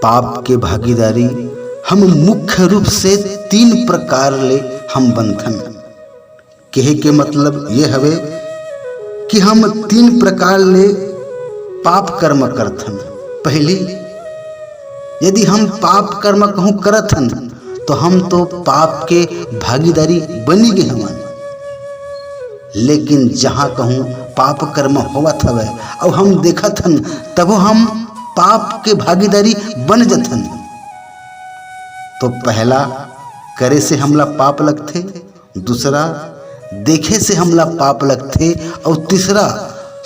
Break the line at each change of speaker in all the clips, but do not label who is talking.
पाप के भागीदारी हम मुख्य रूप से 3 प्रकार ले हम बंधन। कहे के मतलब ये हवे कि हम 3 प्रकार ले पाप कर्म करथन। पहली, यदि हम पाप कर्म कहूँ करथन तो हम तो पाप के भागीदारी बनी गए हवन। लेकिन जहाँ कहूँ पाप कर्म होवत हवे और हम देखथन तब हम पाप के भागीदारी बन जथन। तो पहला, करे से हमला पाप लगथे, दूसरा देखे से हमला पाप लगथे और तीसरा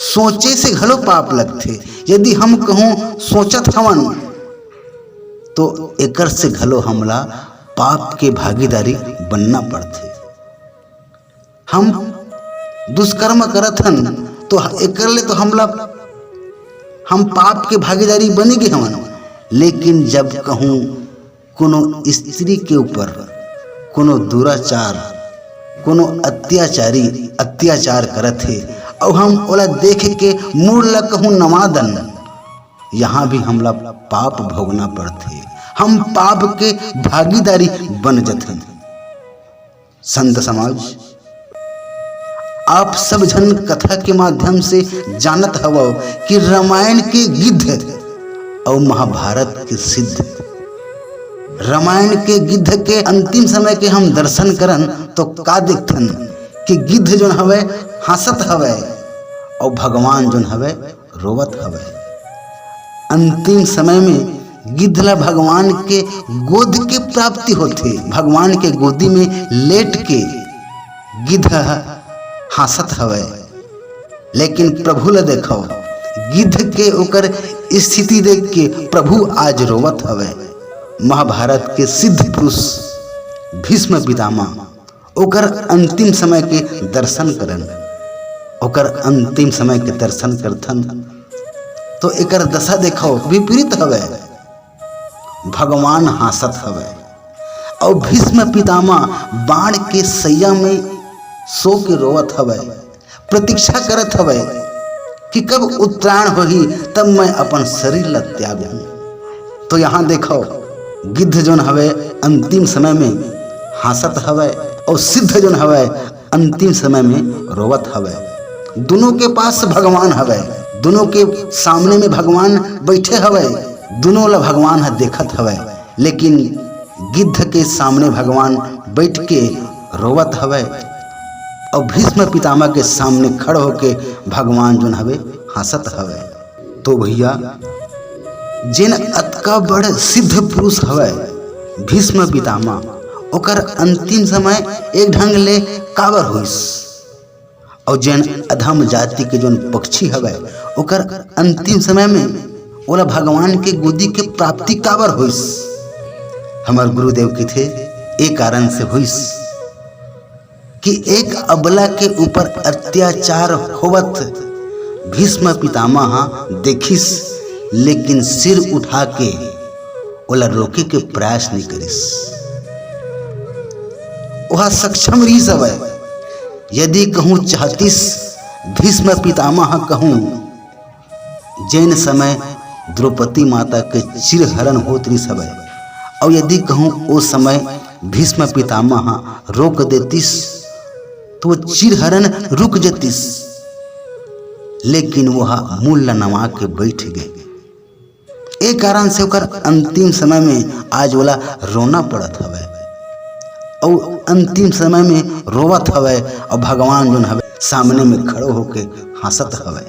सोचे से घलो पाप लगथे। यदि हम कहूँ सोचत हवन तो एकर से घलो हमला पाप के भागीदारी बनना पड़थे। हम दुष्कर्म करथन तो एकर ले तो हम पाप के भागीदारी बनी गए हवन। लेकिन जब कहूँ कोनो स्त्री के ऊपर कोनो दुराचार, कोनो अत्याचार करत है और हम ओला देख के मुड़ ला कहूँ नमादन, यहाँ भी हमला पाप भोगना पड़ते। हम पाप के भागीदारी बन जथन। संत समाज, आप सब जन कथा के माध्यम से जानत हवो कि रामायण के गिद्ध और महाभारत के सिद्ध। रामायण के गिद्ध के अंतिम समय के हम दर्शन करन तो का देखथन कि गिद्ध जोन हवे हंसत हवे और भगवान जोन हवे रोवत हवे। अंतिम समय में गिद्ध ला भगवान के गोद के प्राप्ति होते। भगवान के गोदी में लेट के गिद्ध हंसत हवे। लेकिन प्रभु ला देखो, गिद्ध के ओकर स्थिति देख के प्रभु आज रोवत हवे। महाभारत के सिद्ध पुरुष भीष्म पितामह ओकर अंतिम समय के दर्शन करन, ओकर अंतिम समय के दर्शन करथन तो एकर दशा देखो विपरीत हवे। भगवान हंसत हवे और भीष्म पितामह बाण के सैया में सो के रोवत हवे, प्रतीक्षा करत हवे कि कब उत्तरायण होही तब मैं अपन शरीर ला त्यागूं। तो यहाँ देखो, गिद्ध जोन हवे अंतिम समय में हंसत हवे और सिद्ध जोन हवे अंतिम समय में रोवत हवे। दोनों के पास भगवान हवे, दोनों के सामने में भगवान बैठे हवे, दोनों ला भगवान है देखत हवे। लेकिन गिद्ध के सामने भगवान बैठ के रोवत हवे और भीष्म पितामह के सामने खड़े होके भगवान जोन हवे हंसत हवे। तो भैया, जिन अतका बड़ सिद्ध पुरुष हवे भीष्म पितामह, ओकर अंतिम समय एक ढंग ले काबर होइस। और जिन अधम जाति के जोन पक्षी हवे ओकर अंतिम समय में ओला भगवान के गोदी के प्राप्ति काबर होइस। हमार गुरुदेव के थे एक कारण से होइस कि एक अबला के ऊपर अत्याचार होवत भीष्म पितामह देखिस, लेकिन सिर उठा के ओला रोके के प्रयास नहीं करिस। वह सक्षम रही सब। यदि कहूँ चाहतिस भीष्म पितामह कहूँ जैन समय द्रौपदी माता के चिरहरण होत रही सब, और यदि कहूँ वो समय भीष्म पितामह रोक देतिस तो चिरहरण रुक जतिस। लेकिन वह मूल नवा के बैठ गए। एक कारण से ओकर अंतिम समय में आज वाला रोना पड़त हवे और अंतिम समय में रोवत हवे और भगवान जोन हवे सामने में खड़ो होके हंसत हवे।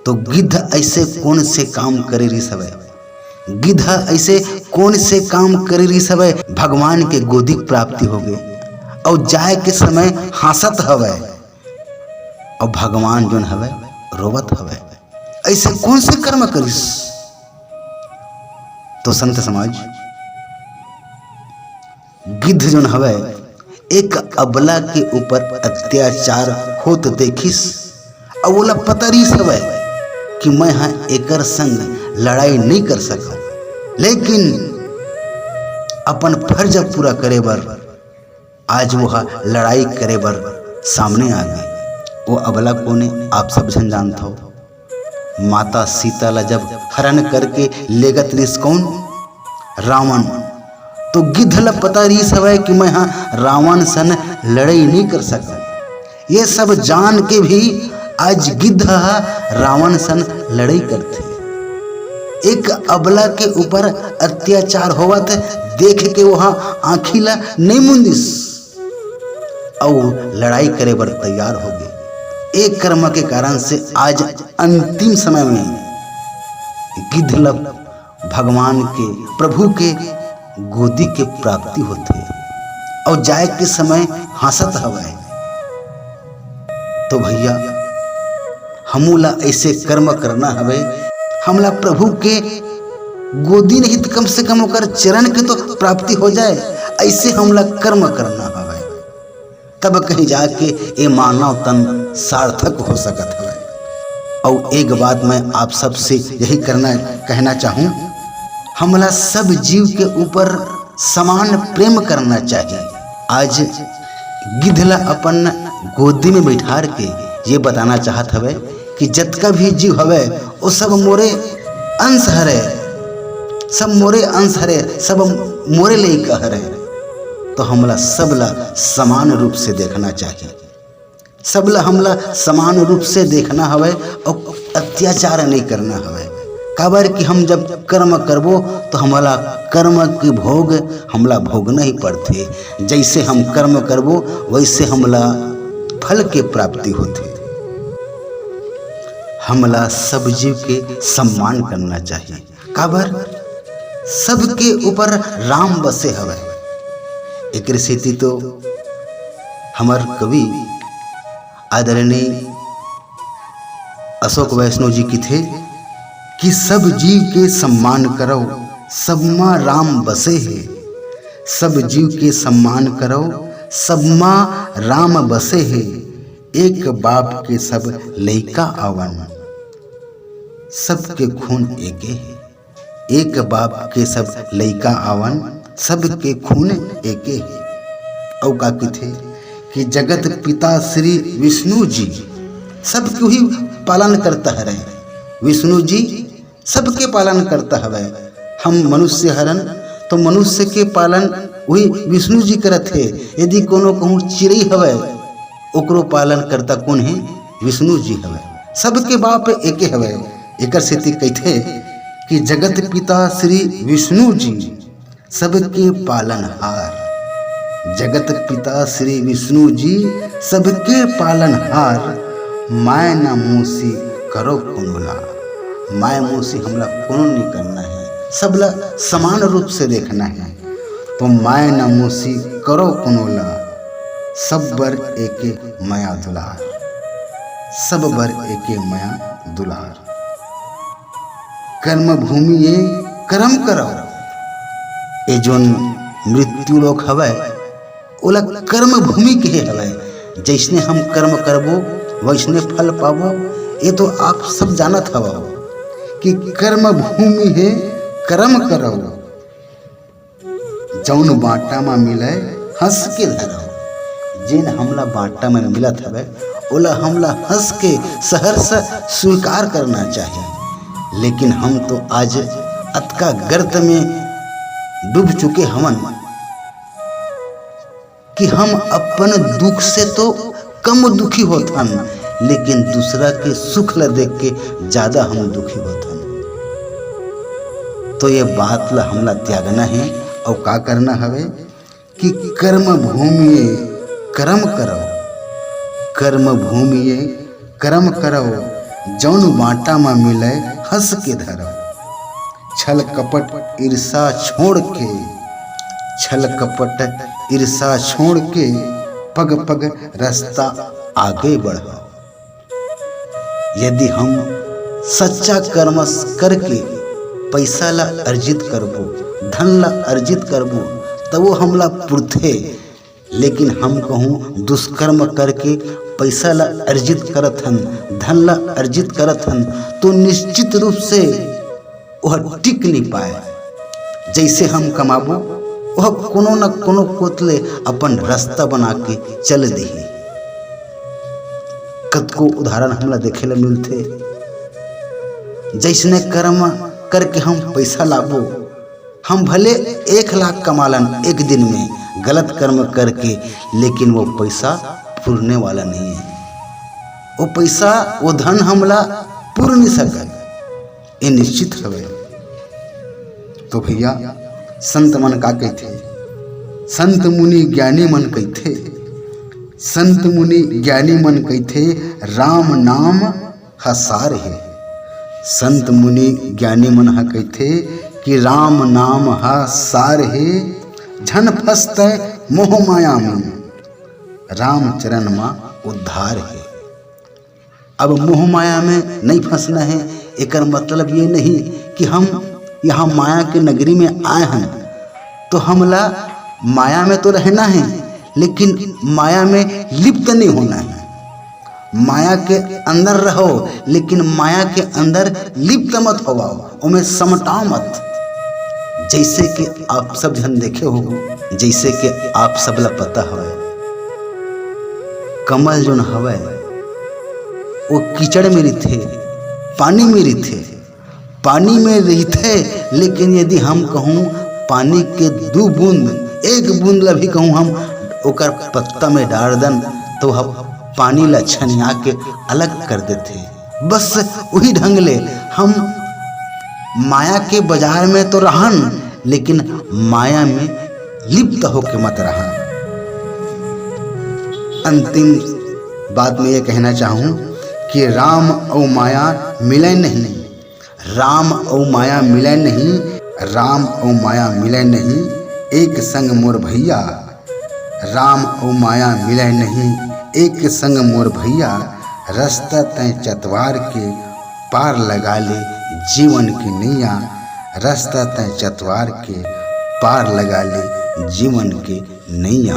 तो गिद्ध ऐसे कौन से काम करे रही हवे, गिद्ध ऐसे कौन से काम करे रही हवे भगवान के गोदी प्राप्ति हो गए और जाए के समय हंसत हवे और भगवान जोन हवे रोवत हवे। ऐसे कौन से कर्म करिस। तो संत समाज, गिद्ध जोन हवे एक अबला के ऊपर अत्याचार होत देखिस और बोला पता रही हवे कि मैं हाँ एकर संग लड़ाई नहीं कर सका, लेकिन अपन फर्ज पूरा करे बर आज वह लड़ाई करे बर सामने आ गए। वो अबला कोने आप सब जन जानते हो। माता सीता ला जब हरण करके लेगत रिस कौन रावण। तो गिद्ध ला पता रही हवय कि मैं हाँ रावण सन लड़ाई नहीं कर सकता। ये सब जान के भी आज गिद्ध रावण सन लड़ाई करते। एक अबला के ऊपर अत्याचार होवत देख के वहां आँखी ला नहीं मुंदिस और लड़ाई करे बर तैयार हो गए। एक कर्म के कारण से आज अंतिम समय में गिद्ध ला भगवान के प्रभु के गोदी के प्राप्ति होते और जाए के समय हंसत हवाए। तो भैया हमूला ऐसे कर्म करना हवे, हमला प्रभु के गोदी नहीं तो कम से कम होकर चरण के तो प्राप्ति हो जाए, ऐसे हमला कर्म करना हवे, तब कहीं जाके ये मानव तन सार्थक हो सकत हवे। और एक बात मैं आप सबसे यही कहना चाहूँ, हमला सब जीव के ऊपर समान प्रेम करना चाहिए। आज गिद्धला अपन गोदी में बैठार के ये बताना चाहत हवे कि जतका भी जीव हवे वो सब मोरे अंश हरे, सब मोरे अंश हरे, सब मोरे लइका हरे। तो हमला सबला समान रूप से देखना चाहिए, सबला हमला समान रूप से देखना हवे और अत्याचार नहीं करना हवे। काबर कि हम जब कर्म करबो तो हमला कर्म की भोग हमला भोगना ही पड़ते। जैसे हम कर्म करबो वैसे हमला फल के प्राप्ति होते। हमला सब जीव के सम्मान करना चाहिए। काबर सबके ऊपर राम बसे हवे। एक स्थिति तो हमार कवि आदरणीय अशोक वैष्णव जी की थे कि सब जीव के सम्मान करो, सब माँ राम बसे है। सब जीव के सम्मान करो, सब माँ राम बसे है। एक बाप के सब लइका आवन, सबके खून एके है। एक बाप के सब लइका आवन, सबके खून एके है। और का थे कि जगत पिता श्री विष्णु जी सबके ही पालन करता है। विष्णु जी सबके पालन करता है। हम मनुष्य हरन तो मनुष्य के पालन वही विष्णु जी करत है। यदि कोनो कहूँ चिड़ई हवे ओकरो पालन करता कौन है? विष्णु जी हवे। सबके बाप एके हवे। एक स्थिति कहते कि जगत पिता श्री विष्णु जी सबके पालनहार। जगत पिता श्री विष्णु जी सबके पालनहार। माय ना मूसी करो कुनोला। माय मूसी हमला कोनो नहीं करना है, सबला समान रूप से देखना है। तो माय ना मूसी करो कुनोला, सब बर एके माया दुलार। सब बर एके माया दुलार। कर्म भूमि ये कर्म करो। ये जोन मृत्यु लोक हवे ओला कर्म भूमि के हवे। जैसने हम कर्म करबो वैसने फल पाबो। ये तो आप सब जानत हवा कि कर्म भूमि है कर्म करो। जौन बाटा में मिले हंस के धरो। जिन हमला बाटा में मिलत हवे ओला हमला हंस के सहर्ष स्वीकार करना चाहिए। लेकिन हम तो आज अतका गर्त में डूब चुके हमन कि हम अपन दुख से तो कम दुखी होतन, लेकिन दूसरा के सुख ला देख के ज्यादा हम दुखी होतन। तो ये बात ला हमला त्यागना है और का करना हवे कि कर्म भूमि कर्म करो। कर्म भूमि कर्म करो। जौन बाटा में मिले हंस के धरो। छल कपट ईर्षा छोड़ के, छल कपट ईर्षा छोड़ के पग पग रास्ता आगे बढ़ो। यदि हम सच्चा कर्म करके पैसा ला अर्जित करबो, धन ला अर्जित करबो तो वो हमला पुरथे। लेकिन हम कहूँ दुष्कर्म करके पैसा ला अर्जित करत हन, धन ला अर्जित करत हन, तो निश्चित रूप से वह टिक नहीं पाए। जैसे हम कमाबो वह कोनो न कोनो कोतले अपन रास्ता बना के चल दी। कतको उदाहरण हमला देखे ला मिलते। जैसने कर्म करके हम पैसा लाबो हम भले 1 लाख कमालन एक दिन में गलत कर्म करके, लेकिन वो पैसा पुरने वाला नहीं है। वो पैसा, वो धन हमला पुर नहीं सकल, ये निश्चित हवे। तो भैया संत मन का कहते, संत मुनि ज्ञानी मन कहते, संत मुनि ज्ञानी मन कहते राम नाम हसार है। संत मुनि ज्ञानी मन हा कहते कि राम नाम हसार है, झन फसते मोह माया में, राम चरण माँ उद्धार है। अब मोह माया में नहीं फंसना है। एकर मतलब ये नहीं कि हम यहाँ माया के नगरी में आए हैं तो हमला माया में तो रहना है, लेकिन माया में लिप्त नहीं होना है। माया के अंदर रहो, लेकिन माया के अंदर लिप्त मत होवाओ, उमें समटाओ मत। जैसे कि आप सब जन देखे हो, जैसे कि आप सबला पता है, कमल जो हवे वो कीचड़ में रही, पानी में रही, पानी में रही थे। लेकिन यदि हम कहूँ पानी के 2 बूंद, 1 बूंद ला भी कहूँ हम ओकर पत्ता में डाल दन, तो हम पानी ला छनिया के अलग कर देते। बस वही ढंग ले हम माया के बाजार में तो रहन, लेकिन माया में लिप्त होके मत रहन। अंतिम बात में ये कहना चाहूँ कि राम और माया मिले नहीं, राम और माया मिले नहीं, राम और माया मिले नहीं, एक संग मोर भैया, राम और माया मिले नहीं, एक संग मोर भैया, रास्ता तय चतवार के पार लगा ले जीवन की नैया, रास्ता तय चतवार के पार लगा ले जीवन के नैया।